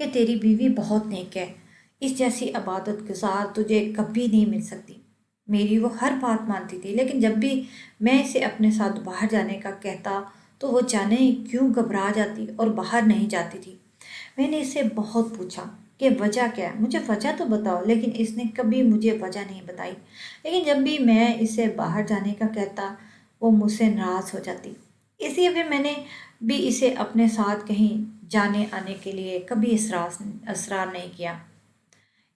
کہ تیری بیوی بہت نیک ہے، اس جیسی عبادت گزار تجھے کبھی نہیں مل سکتی۔ میری وہ ہر بات مانتی تھی، لیکن جب بھی میں اسے اپنے ساتھ باہر جانے کا کہتا تو وہ جانے کیوں گھبرا جاتی اور باہر نہیں جاتی تھی۔ میں نے اس سے بہت پوچھا کہ وجہ کیا ہے، مجھے وجہ تو بتاؤ، لیکن اس نے کبھی مجھے وجہ نہیں بتائی۔ لیکن جب بھی میں اسے باہر جانے کا کہتا وہ مجھ سے ناراض ہو جاتی۔ اس لیے پھر میں نے بھی اسے اپنے ساتھ کہیں جانے آنے کے لیے کبھی اصرار نہیں کیا۔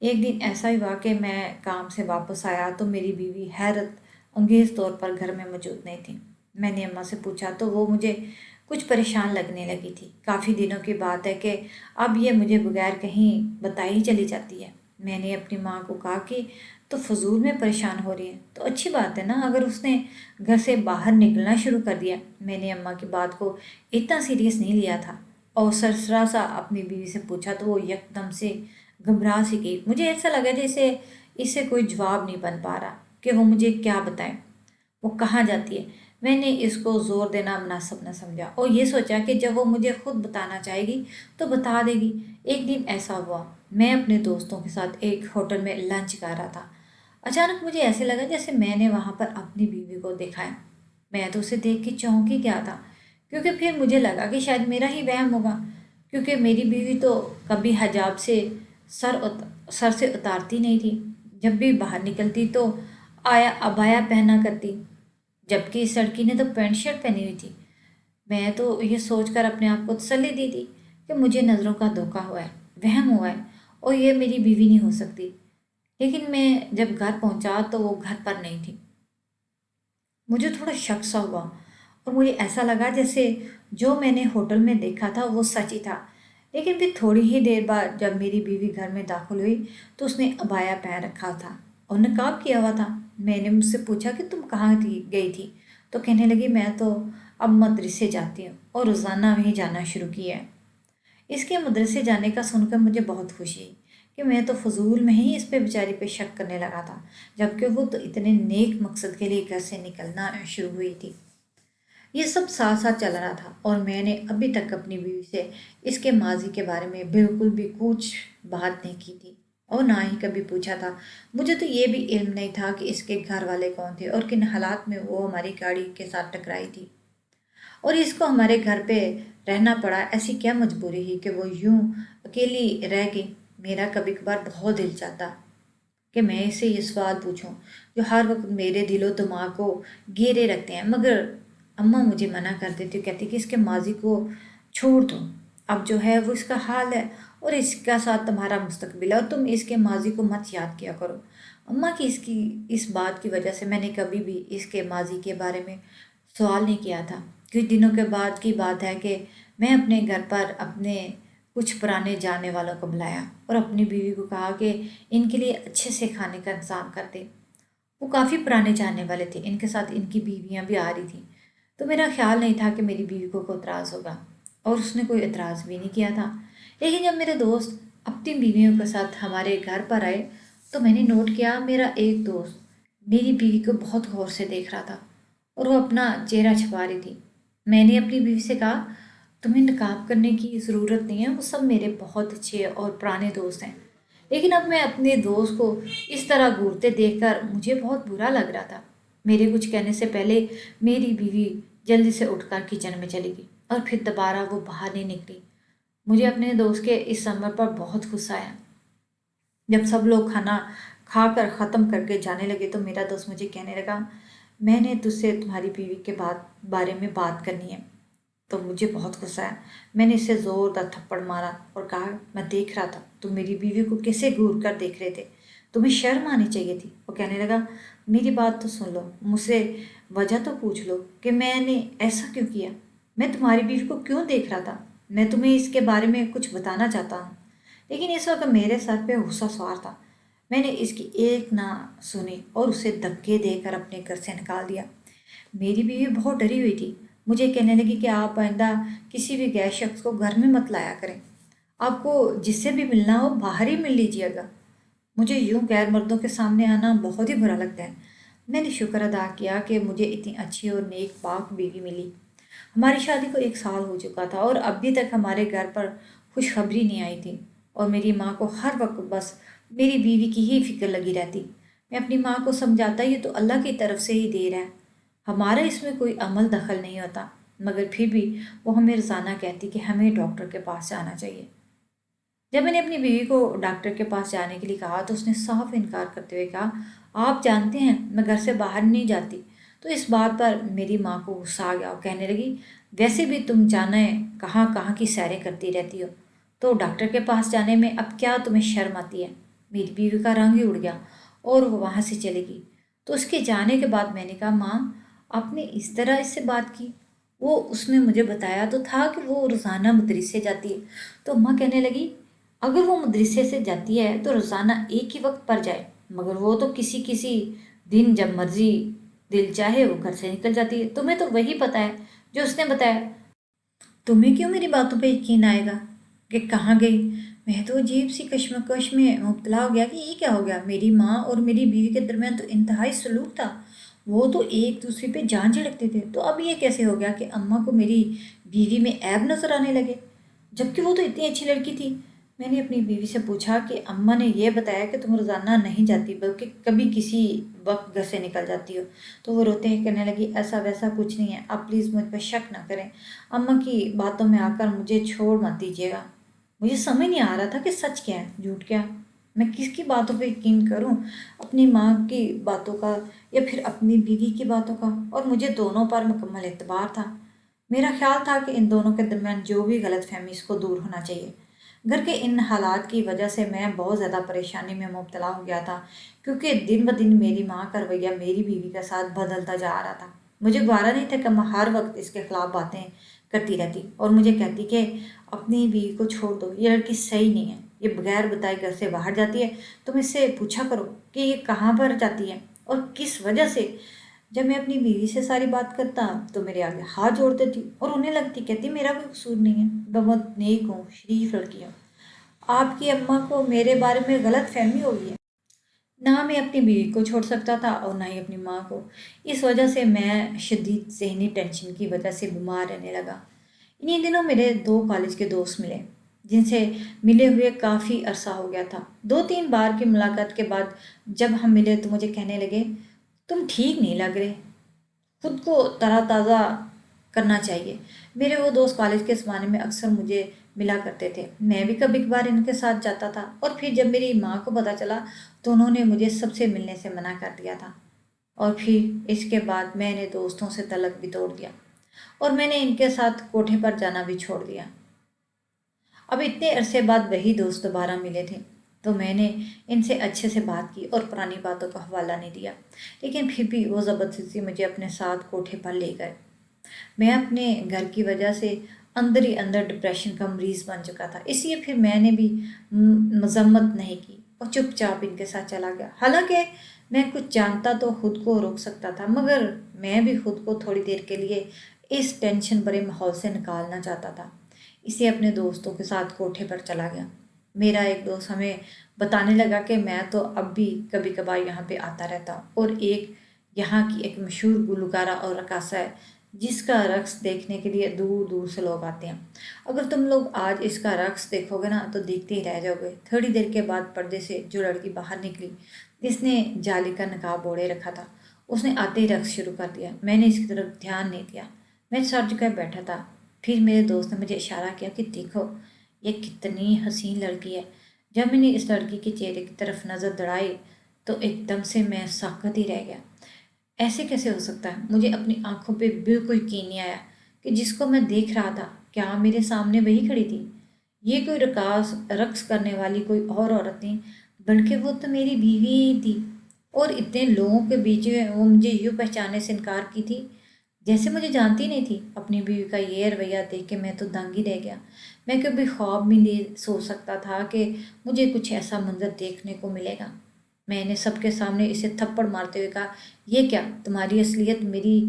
ایک دن ایسا ہی ہوا کہ میں کام سے واپس آیا تو میری بیوی حیرت انگیز طور پر گھر میں موجود نہیں تھی۔ میں نے اماں سے پوچھا تو وہ مجھے کچھ پریشان لگنے لگی تھی۔ کافی دنوں کی بات ہے کہ اب یہ مجھے بغیر کہیں بتائی ہی چلی جاتی ہے۔ میں نے اپنی ماں کو کہا کہ تو فضول میں پریشان ہو رہی ہے تو اچھی بات ہے نا، اگر اس نے گھر سے باہر نکلنا شروع کر دیا۔ میں نے اماں کی بات کو اتنا سیریس نہیں لیا تھا اور سرسرا سا اپنی بیوی سے پوچھا تو وہ یکدم سے گھبرا سی گئی۔ مجھے ایسا لگا جیسے اسے کوئی جواب نہیں بن پا رہا کہ وہ مجھے کیا بتائے، وہ کہاں جاتی ہے۔ میں نے اس کو زور دینا مناسب نہ سمجھا اور یہ سوچا کہ جب وہ مجھے خود بتانا چاہے گی تو بتا دے گی۔ ایک دن ایسا ہوا، میں اپنے دوستوں کے ساتھ ایک ہوٹل میں لنچ کر رہا تھا۔ اچانک مجھے ایسے لگا جیسے میں نے وہاں پر اپنی بیوی کو دیکھا ہے۔ میں تو اسے دیکھ کے چونک ہی گیا تھا، کیونکہ پھر مجھے لگا کہ شاید میرا ہی وہم ہوگا، کیونکہ میری بیوی تو کبھی حجاب سے سر سے اتارتی نہیں تھی۔ جب بھی باہر نکلتی تو عبایا پہنا کرتی، جبکہ اس لڑکی نے تو پینٹ شرٹ پہنی ہوئی تھی۔ میں تو یہ سوچ کر اپنے آپ کو تسلی دی تھی کہ مجھے نظروں کا دھوکا ہوا ہے، وہم ہوا ہے اور یہ میری بیوی نہیں ہو سکتی۔ لیکن میں جب گھر پہنچا تو وہ گھر پر نہیں تھی۔ مجھے تھوڑا شک سا ہوا اور مجھے ایسا لگا جیسے جو میں نے ہوٹل میں دیکھا تھا وہ سچ ہی تھا۔ لیکن پھر تھوڑی ہی دیر بعد جب میری بیوی گھر میں داخل ہوئی تو اس نے عبایا پہن رکھا تھا اور نقاب کیا ہوا تھا۔ میں نے مجھ سے پوچھا کہ تم کہاں گئی تھی تو کہنے لگی میں تو اب مدرسے جاتی ہوں اور روزانہ وہیں جانا شروع کیا ہے۔ اس کے مدرسے جانے کا سن کر مجھے بہت خوشی ہوئی کہ میں تو فضول میں ہی اس پہ بیچاری پہ شک کرنے لگا تھا، جبکہ وہ تو اتنے نیک مقصد کے لیے گھر سے نکلنا شروع ہوئی تھی۔ یہ سب ساتھ ساتھ چل رہا تھا اور میں نے ابھی تک اپنی بیوی سے اس کے ماضی کے بارے میں بالکل بھی کچھ بات نہیں کی تھی اور نہ ہی کبھی پوچھا تھا۔ مجھے تو یہ بھی علم نہیں تھا کہ اس کے گھر والے کون تھے اور کن حالات میں وہ ہماری گاڑی کے ساتھ ٹکرائی تھی اور اس کو ہمارے گھر پہ رہنا پڑا۔ ایسی کیا مجبوری ہے کہ وہ یوں اکیلی رہ گئی۔ میرا کبھی کبھار بہت دل چاہتا کہ میں اسے یہ سوال پوچھوں جو ہر وقت میرے دل و دماغ کو گھیرے رکھتے ہیں، مگر اماں مجھے منع کر دیتی، کہتی کہ اس کے ماضی کو چھوڑ دو، اب جو ہے وہ اس کا حال ہے اور اس کا ساتھ تمہارا مستقبل ہے اور تم اس کے ماضی کو مت یاد کیا کرو۔ اماں کی اس بات کی وجہ سے میں نے کبھی بھی اس کے ماضی کے بارے میں سوال نہیں کیا تھا۔ کچھ دنوں کے بعد کی بات ہے کہ میں اپنے گھر پر اپنے کچھ پرانے جاننے والوں کو بلایا اور اپنی بیوی کو کہا کہ ان کے لیے اچھے سے کھانے کا انتظام کر دے۔ وہ کافی پرانے جاننے والے تھے، ان کے ساتھ ان کی بیویاں بھی آ رہی تھیں، تو میرا خیال نہیں تھا کہ میری بیوی کو کوئی اعتراض ہوگا اور اس نے کوئی اعتراض بھی نہیں کیا تھا۔ لیکن جب میرے دوست اپنی بیویوں کے ساتھ ہمارے گھر پر آئے تو میں نے نوٹ کیا میرا ایک دوست میری بیوی کو بہت غور سے دیکھ رہا تھا اور وہ اپنا چہرہ چھپا رہی تھی۔ میں نے اپنی بیوی سے کہا تمہیں نقاب کرنے کی ضرورت نہیں ہے، وہ سب میرے بہت اچھے اور پرانے دوست ہیں۔ لیکن اب میں اپنے دوست کو اس طرح گھورتے دیکھ کر مجھے بہت برا لگ رہا تھا۔ میرے کچھ کہنے سے پہلے میری بیوی جلدی سے اٹھ کر کچن میں چلی گئی اور پھر دوبارہ وہ باہر نہیں نکلی۔ مجھے اپنے دوست کے اس عمل پر بہت غصہ آیا۔ جب سب لوگ کھانا کھا کر ختم کر کے جانے لگے تو میرا دوست مجھے کہنے لگا میں نے تجھ سے تمہاری بیوی کے بارے میں بات کرنی ہے۔ تو مجھے بہت غصہ آیا۔ میں نے اسے زوردار تھپڑ مارا اور کہا میں دیکھ رہا تھا تم میری بیوی کو کیسے گھور کر دیکھ رہے تھے، تمہیں شرم آنی چاہیے تھی۔ وہ کہنے لگا میری بات تو سن لو، مجھ سے وجہ تو پوچھ لو کہ میں نے ایسا کیوں کیا، میں تمہاری بیوی کو کیوں دیکھ رہا تھا، میں تمہیں اس کے بارے میں کچھ بتانا چاہتا ہوں۔ لیکن اس وقت میرے سر پہ غصہ سوار تھا۔ میں نے اس کی ایک نہ سنی اور اسے دھکے دے کر اپنے گھر سے نکال دیا۔ میری بیوی بہت ڈری ہوئی تھی، مجھے کہنے لگی کہ آپ آئندہ کسی بھی غیر شخص کو گھر میں مت لایا کریں، آپ کو جس سے بھی ملنا ہو باہر ہی مل لیجیے گا۔ مجھے یوں غیر مردوں کے سامنے آنا بہت ہی برا لگتا ہے۔ میں نے شکر ادا کیا کہ مجھے اتنی اچھی اور نیک پاک بیوی ملی۔ ہماری شادی کو 1 سال ہو چکا تھا اور ابھی تک ہمارے گھر پر خوشخبری نہیں آئی تھی۔ اور میری ماں کو ہر وقت بس میری بیوی کی ہی فکر لگی رہتی۔ میں اپنی ماں کو سمجھاتا یہ تو اللہ کی طرف سے ہی دیر ہے، ہمارا اس میں کوئی عمل دخل نہیں ہوتا، مگر پھر بھی وہ ہمیں روزانہ کہتی کہ ہمیں ڈاکٹر کے پاس جانا چاہیے۔ جب میں نے اپنی بیوی کو ڈاکٹر کے پاس جانے کے لیے کہا تو اس نے صاف انکار کرتے ہوئے کہا، آپ جانتے ہیں میں گھر سے باہر نہیں جاتی۔ تو اس بات پر میری ماں کو غصہ آ گیا اور کہنے لگی، ویسے بھی تم جانا ہے کہاں کہاں کی سیریں کرتی رہتی ہو، تو ڈاکٹر کے پاس جانے میں اب کیا تمہیں شرم آتی ہے؟ میری بیوی کا رنگ ہی اڑ گیا اور وہ وہاں سے چلے گئی۔ تو اس کے جانے کے بعد میں نے کہا، ماں آپ نے اس طرح اس سے بات کی؟ اس نے مجھے بتایا تو تھا کہ وہ روزانہ مدرسے جاتی ہے۔ تو اماں کہنے لگی، اگر وہ مدرسے سے جاتی ہے تو روزانہ ایک ہی وقت پر جائے، مگر وہ تو کسی کسی دن جب مرضی دل چاہے وہ گھر سے نکل جاتی ہے، تمہیں تو وہی پتہ ہے جو اس نے بتایا، تمہیں کیوں میری باتوں پہ یقین آئے گا کہ کہاں گئی؟ میں تو عجیب سی کشمکش میں مبتلا ہو گیا کہ یہ کیا ہو گیا۔ میری ماں اور میری بیوی کے درمیان تو انتہائی سلوک تھا، وہ تو ایک دوسرے پہ جان جھڑکتے تھے، تو اب یہ کیسے ہو گیا کہ اماں کو میری بیوی میں عیب نظر آنے لگے، جبکہ وہ تو اتنی اچھی لڑکی تھی۔ میں نے اپنی بیوی سے پوچھا کہ اماں نے یہ بتایا کہ تم روزانہ نہیں جاتی بلکہ کبھی کسی وقت گھر سے نکل جاتی ہو؟ تو وہ روتے ہیں کہنے لگی، ایسا ویسا کچھ نہیں ہے، آپ پلیز مجھ پہ شک نہ کریں، اماں کی باتوں میں آ کر مجھے چھوڑ مت دیجیے گا۔ مجھے سمجھ نہیں آ رہا تھا کہ سچ کیا ہے جھوٹ کیا، میں کس کی باتوں پہ یقین کروں، اپنی ماں کی باتوں کا یا پھر اپنی بیوی کی باتوں کا، اور مجھے دونوں پر مکمل اعتبار تھا۔ میرا خیال تھا کہ ان دونوں کے درمیان جو بھی غلط فہمی اس کو دور ہونا چاہیے۔ گھر کے ان حالات کی وجہ سے میں بہت زیادہ پریشانی میں مبتلا ہو گیا تھا، کیونکہ دن بدن میری ماں کا رویہ میری بیوی کے ساتھ بدلتا جا رہا تھا۔ مجھے گوارا نہیں تھا کہ میں ہر وقت اس کے خلاف باتیں کرتی رہتی اور مجھے کہتی کہ اپنی بیوی کو چھوڑ دو، یہ لڑکی صحیح نہیں ہے، یہ بغیر بتائے گھر سے باہر جاتی ہے، تم اس سے پوچھا کرو کہ یہ کہاں پر جاتی ہے اور کس وجہ سے۔ جب میں اپنی بیوی سے ساری بات کرتا تو میرے آگے ہاتھ جوڑ دیتی اور انہیں لگتی، کہتی میرا کوئی قصور نہیں ہے، میں بہت نیک ہوں، شریف لڑکی ہوں، آپ کی اماں کو میرے بارے میں غلط فہمی ہو گئی ہے۔ نہ میں اپنی بیوی کو چھوڑ سکتا تھا اور نہ ہی اپنی ماں کو۔ اس وجہ سے میں شدید ذہنی ٹینشن کی وجہ سے بیمار رہنے لگا۔ انہی دنوں میرے 2 کالج کے دوست ملے جن سے ملے ہوئے کافی عرصہ ہو گیا تھا۔ 2-3 بار کی ملاقات کے بعد جب ہم ملے تو مجھے کہنے لگے، تم ٹھیک نہیں لگ رہے، خود کو ترا تازہ کرنا چاہیے۔ میرے وہ دوست کالج کے زمانے میں اکثر مجھے ملا کرتے تھے، میں بھی کبھی کبھار ان کے ساتھ جاتا تھا، اور پھر جب میری ماں کو پتہ چلا تو انہوں نے مجھے سب سے ملنے سے منع کر دیا تھا، اور پھر اس کے بعد میں نے دوستوں سے تعلق بھی توڑ دیا اور میں نے ان کے ساتھ کوٹھے پر جانا بھی چھوڑ دیا۔ اب اتنے عرصے بعد وہی دوست دوبارہ ملے تھے تو میں نے ان سے اچھے سے بات کی اور پرانی باتوں کا حوالہ نہیں دیا، لیکن پھر بھی وہ زبردستی مجھے اپنے ساتھ کوٹھے پر لے گئے۔ میں اپنے گھر کی وجہ سے اندر ہی اندر ڈپریشن کا مریض بن چکا تھا، اس لیے پھر میں نے بھی مذمت نہیں کی اور چپ چاپ ان کے ساتھ چلا گیا۔ حالانکہ میں کچھ جانتا تو خود کو روک سکتا تھا، مگر میں بھی خود کو تھوڑی دیر کے لیے اس ٹینشن بھرے ماحول سے نکالنا چاہتا تھا، اس لیے اپنے دوستوں کے ساتھ کوٹھے پر چلا گیا۔ میرا ایک دوست ہمیں بتانے لگا کہ میں تو اب بھی کبھی کبھار یہاں پہ آتا رہتا ہوں، اور یہاں کی ایک مشہور گلوکارہ اور رقاصہ ہے جس کا رقص دیکھنے کے لیے دور دور سے لوگ آتے ہیں۔ اگر تم لوگ آج اس کا رقص دیکھو گے نا تو دیکھتے ہی رہ جاؤ گے۔ تھوڑی دیر کے بعد پردے سے جو لڑکی باہر نکلی جس نے جالی کا نقاب اوڑھے رکھا تھا، اس نے آتے ہی رقص شروع کر دیا۔ میں نے اس کی طرف دھیان نہیں دیا، میں سر جھکائے بیٹھا تھا۔ پھر میرے دوست نے مجھے اشارہ کیا کہ دیکھو یہ کتنی حسین لڑکی ہے۔ جب میں نے اس لڑکی کے چہرے کی طرف نظر دوڑائی تو ایک دم سے میں ساکت ہی رہ گیا۔ ایسے کیسے ہو سکتا ہے؟ مجھے اپنی آنکھوں پہ بالکل یقین نہیں آیا کہ جس کو میں دیکھ رہا تھا کیا میرے سامنے وہی کھڑی تھی۔ یہ کوئی رقص کرنے والی کوئی اور عورت نہیں بلکہ وہ تو میری بیوی ہی تھی، اور اتنے لوگوں کے بیچ میں وہ مجھے یوں پہچانے سے انکار کی تھی جیسے مجھے جانتی نہیں تھی۔ اپنی بیوی کا یہ رویہ دیکھ کے میں تو دنگ ہی رہ گیا۔ میں کبھی خواب بھی نہیں سوچ سکتا تھا کہ مجھے کچھ ایسا منظر دیکھنے کو ملے گا۔ میں نے سب کے سامنے اسے تھپڑ مارتے ہوئے کہا، یہ کیا؟ تمہاری اصلیت میری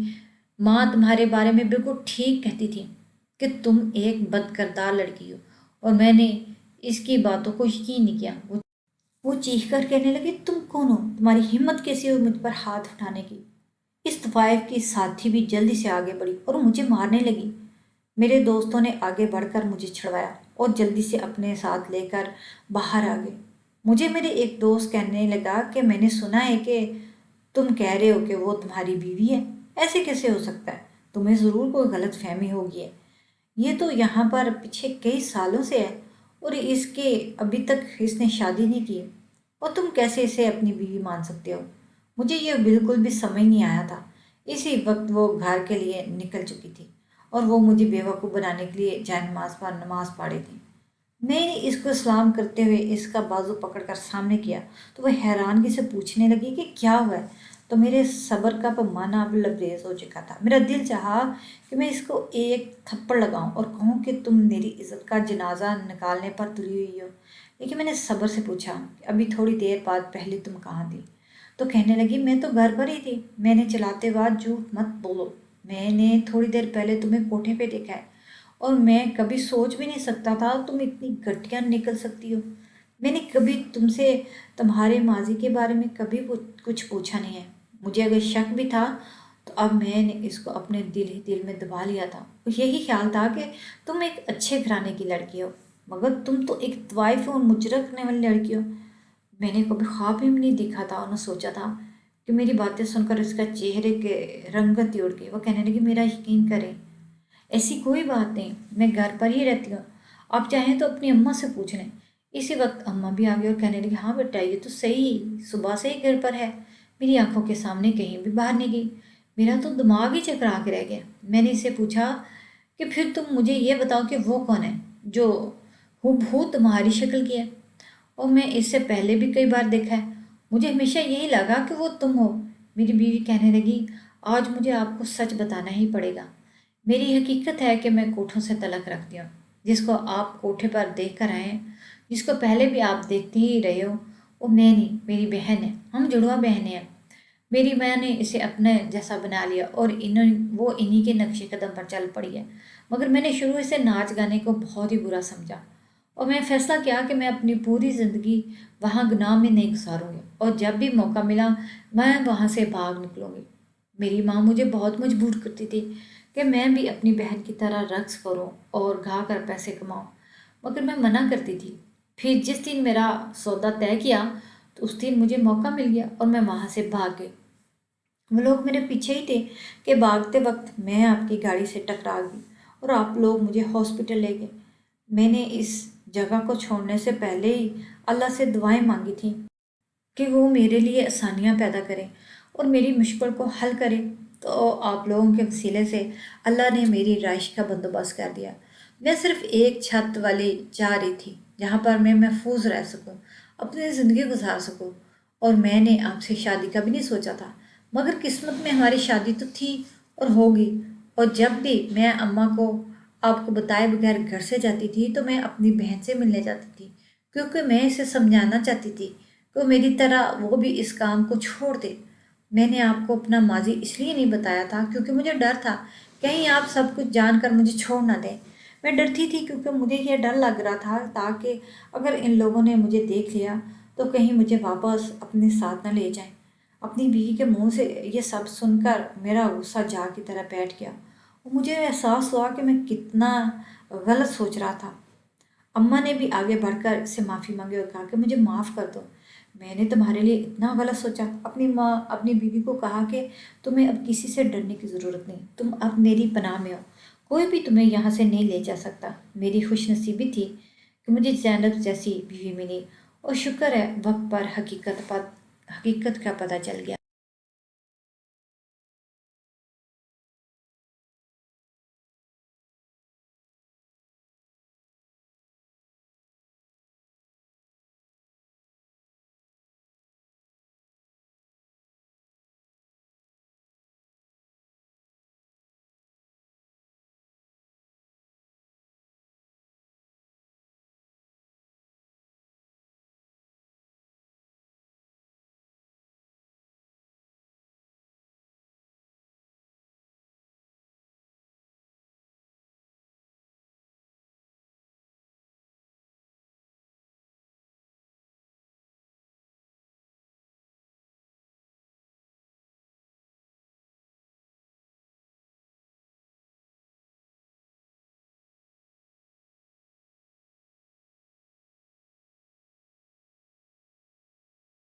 ماں تمہارے بارے میں بالکل ٹھیک کہتی تھی کہ تم ایک بد کردار لڑکی ہو، اور میں نے اس کی باتوں کو یقین نہیں کیا۔ وہ چیخ کر کہنے لگی، تم کون ہو؟ تمہاری ہمت کیسی ہو مجھ پر ہاتھ اٹھانے کی؟ اس طوائف کی ساتھی بھی جلدی سے آگے بڑھی اور مجھے مارنے لگی۔ میرے دوستوں نے آگے بڑھ کر مجھے چھڑوایا اور جلدی سے اپنے ساتھ لے کر باہر آ گئے۔ مجھے میرے ایک دوست کہنے لگا کہ میں نے سنا ہے کہ تم کہہ رہے ہو کہ وہ تمہاری بیوی ہے۔ ایسے کیسے ہو سکتا ہے؟ تمہیں ضرور کوئی غلط فہمی ہوگی ہے۔ یہ تو یہاں پر پیچھے کئی سالوں سے ہے اور اس کے ابھی تک اس نے شادی نہیں کی، اور تم کیسے اسے اپنی بیوی مان سکتے ہو؟ مجھے یہ بالکل بھی سمجھ نہیں آیا تھا۔ اسی وقت وہ گھر کے لیے نکل چکی تھی اور وہ مجھے بیوقوف بنانے کے لیے جائے نماز پر نماز پڑھی تھی۔ میں نے اس کو سلام کرتے ہوئے اس کا بازو پکڑ کر سامنے کیا تو وہ حیرانگی سے پوچھنے لگی کہ کیا ہوا ہے؟ تو میرے صبر کا پیمانہ اب لبریز ہو چکا تھا۔ میرا دل چاہا کہ میں اس کو ایک تھپڑ لگاؤں اور کہوں کہ تم میری عزت کا جنازہ نکالنے پر تلی ہوئی ہو، لیکن میں نے صبر سے پوچھا کہ ابھی تھوڑی دیر بعد پہلے تم کہاں تھی؟ تو کہنے لگی میں تو گھر پر ہی تھی۔ میں نے چلاتے بعد جھوٹ مت بولو، میں نے تھوڑی دیر پہلے تمہیں کوٹھے پہ دیکھا ہے اور میں کبھی سوچ بھی نہیں سکتا تھا تم اتنی گھٹیا نکل سکتی ہو۔ میں نے کبھی تم سے تمہارے ماضی کے بارے میں کبھی کچھ پوچھا نہیں ہے۔ مجھے اگر شک بھی تھا تو اب میں نے اس کو اپنے دل ہی دل میں دبا لیا تھا۔ یہی خیال تھا کہ تم ایک اچھے گھرانے کی لڑکی ہو، مگر تم تو ایک طوائف اور مجرم رکھنے والی لڑکی ہو۔ میں نے کبھی خواب میں نہیں دیکھا تھا اور نہ سوچا تھا کہ میری باتیں سن کر اس کا چہرے کے رنگت اڑ گئی۔ وہ کہنے لگی میرا یقین کریں، ایسی کوئی بات نہیں، میں گھر پر ہی رہتی ہوں، آپ چاہیں تو اپنی اماں سے پوچھ لیں۔ اسی وقت اماں بھی آ گئی اور کہنے لگی ہاں بیٹا یہ تو صحیح صبح سے ہی گھر پر ہے، میری آنکھوں کے سامنے کہیں بھی باہر نہیں گئی۔ میرا تو دماغ ہی چکرا کے رہ گیا۔ میں نے اسے پوچھا کہ پھر تم مجھے یہ بتاؤ کہ وہ کون ہے جو ہو تمہاری شکل کی ہے، اور میں اس سے پہلے بھی کئی بار دیکھا ہے، مجھے ہمیشہ یہی لگا کہ وہ تم ہو۔ میری بیوی کہنے لگی آج مجھے آپ کو سچ بتانا ہی پڑے گا۔ میری حقیقت ہے کہ میں کوٹھوں سے تعلق رکھتی ہوں۔ جس کو آپ کوٹھے پر دیکھ کر آئے ہیں، جس کو پہلے بھی آپ دیکھتے ہی رہے ہو، وہ میں نہیں، میری بہن ہے، ہم جڑواں بہنیں ہیں۔ میری ماں نے اسے اپنے جیسا بنا لیا اور وہ انہی کے نقش قدم پر چل پڑی ہے، مگر میں نے شروع سے ناچ گانے کو بہت ہی برا سمجھا اور میں فیصلہ کیا کہ میں اپنی پوری زندگی وہاں گناہ میں نہیں گزاروں گی اور جب بھی موقع ملا میں وہاں سے بھاگ نکلوں گی۔ میری ماں مجھے بہت مجبور کرتی تھی کہ میں بھی اپنی بہن کی طرح رقص کروں اور گا کر پیسے کماؤں، مگر میں منع کرتی تھی۔ پھر جس دن میرا سودا طے کیا تو اس دن مجھے موقع مل گیا اور میں وہاں سے بھاگ گئی۔ وہ لوگ میرے پیچھے ہی تھے کہ بھاگتے وقت میں آپ کی گاڑی سے ٹکرا گئی اور آپ لوگ مجھے ہاسپٹل لے گئے۔ میں نے اس جگہ کو چھوڑنے سے پہلے ہی اللہ سے دعائیں مانگی تھیں کہ وہ میرے لیے آسانیاں پیدا کرے اور میری مشکل کو حل کرے، تو آپ لوگوں کے وسیلے سے اللہ نے میری رہائش کا بندوبست کر دیا۔ میں صرف ایک چھت والی چاہ رہی تھی جہاں پر میں محفوظ رہ سکوں، اپنی زندگی گزار سکوں، اور میں نے آپ سے شادی کا بھی نہیں سوچا تھا، مگر قسمت میں ہماری شادی تو تھی اور ہوگی۔ اور جب بھی میں اماں کو آپ کو بتائے بغیر گھر سے جاتی تھی تو میں اپنی بہن سے ملنے جاتی تھی، کیونکہ میں اسے سمجھانا چاہتی تھی کہ میری طرح وہ بھی اس کام کو چھوڑ دے۔ میں نے آپ کو اپنا ماضی اس لیے نہیں بتایا تھا کیونکہ مجھے ڈر تھا کہیں آپ سب کچھ جان کر مجھے چھوڑ نہ دیں۔ میں ڈرتی تھی کیونکہ مجھے یہ ڈر لگ رہا تھا تاکہ اگر ان لوگوں نے مجھے دیکھ لیا تو کہیں مجھے واپس اپنے ساتھ نہ لے جائیں۔ اپنی بیوی کے منہ سے یہ سب سن کر میرا غصہ جا کی طرح بیٹھ گیا اور مجھے احساس ہوا کہ میں کتنا غلط سوچ رہا تھا۔ اماں نے بھی آگے بڑھ کر اس سے معافی مانگی اور کہا کہ مجھے معاف کر دو، میں نے تمہارے لیے اتنا غلط سوچا۔ اپنی بیوی کو کہا کہ تمہیں اب کسی سے ڈرنے کی ضرورت نہیں، تم اب میری پناہ میں ہو، کوئی بھی تمہیں یہاں سے نہیں لے جا سکتا۔ میری خوش نصیبی تھی کہ مجھے زینب جیسی بیوی ملی اور شکر ہے وقت پر حقیقت کا پتہ چل گیا۔